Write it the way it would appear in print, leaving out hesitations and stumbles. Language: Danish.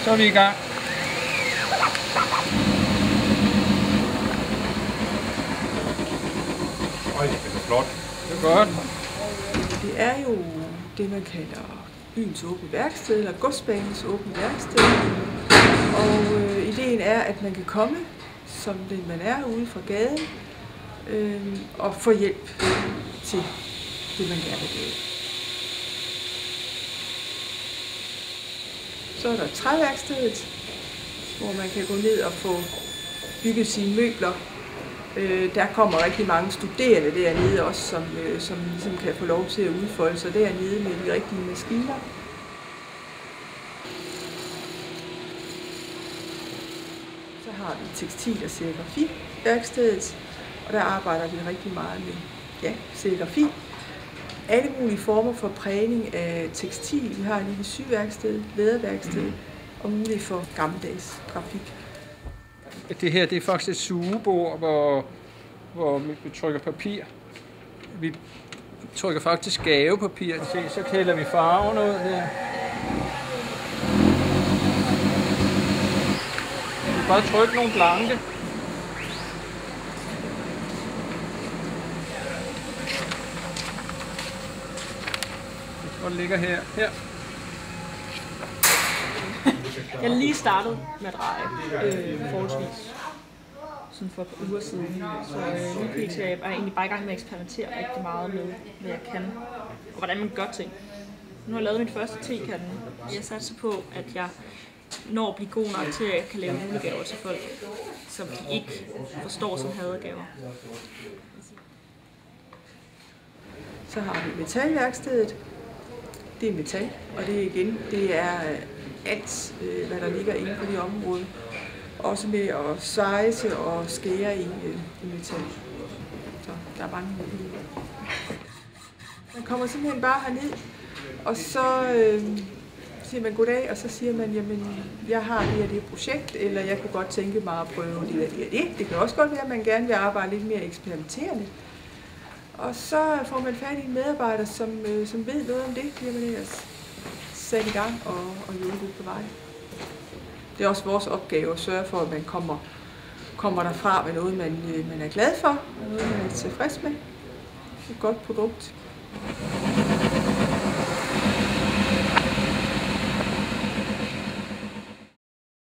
Så er vi i gang. Øj, det er flot. Det er godt. Det er jo det, man kalder byens åbne værksted, eller godsbanens åbne værksted. Og ideen er, at man kan komme, som den man er, ude fra gaden, og få hjælp til det, man gerne vil gøre. Så er der træværkstedet, hvor man kan gå ned og få bygget sine møbler. Der kommer rigtig mange studerende dernede også, som ligesom kan få lov til at udfolde sig dernede med de rigtige maskiner. Så har vi tekstil- og serigrafiværkstedet, og der arbejder vi rigtig meget med serigrafi. Alle mulige former for prægning af tekstil. Vi har en lille syværksted, læderværksted og mulighed for gammeldags grafik. Det her det er faktisk et sugebord, hvor vi trykker papir. Vi trykker faktisk gavepapir. Se, så kælder vi farven ud her. Vi kan bare trykke nogle blanke. Hvor ligger her? Her. Jeg er lige startet med at dreje forholdsvis sådan for et par uger siden. Så nu er jeg egentlig bare i gang med at eksperimentere rigtig meget med, hvad jeg kan og hvordan man gør ting. Nu har jeg lavet min første tekande. Jeg satser på, at jeg når at blive god nok til, at jeg kan lave julegaver til folk, som de ikke forstår som hadegaver. Så har vi metalværkstedet. Det er metal, og det er alt, hvad der ligger inde på det område. Også med at svejse og skære i metal. Så der er mange muligheder. Man kommer simpelthen bare herned, og så siger man goddag, og så siger man, jamen, jeg har det projekt, eller jeg kunne godt tænke mig at prøve det. Det kan også godt være, at man gerne vil arbejde lidt mere eksperimenterende. Og så får man fat i en medarbejder, som ved noget om det, bliver man ellers sat i gang og hjulpet på vej. Det er også vores opgave at sørge for, at man kommer derfra med noget, man er glad for, og noget, man er tilfreds med. Et godt produkt.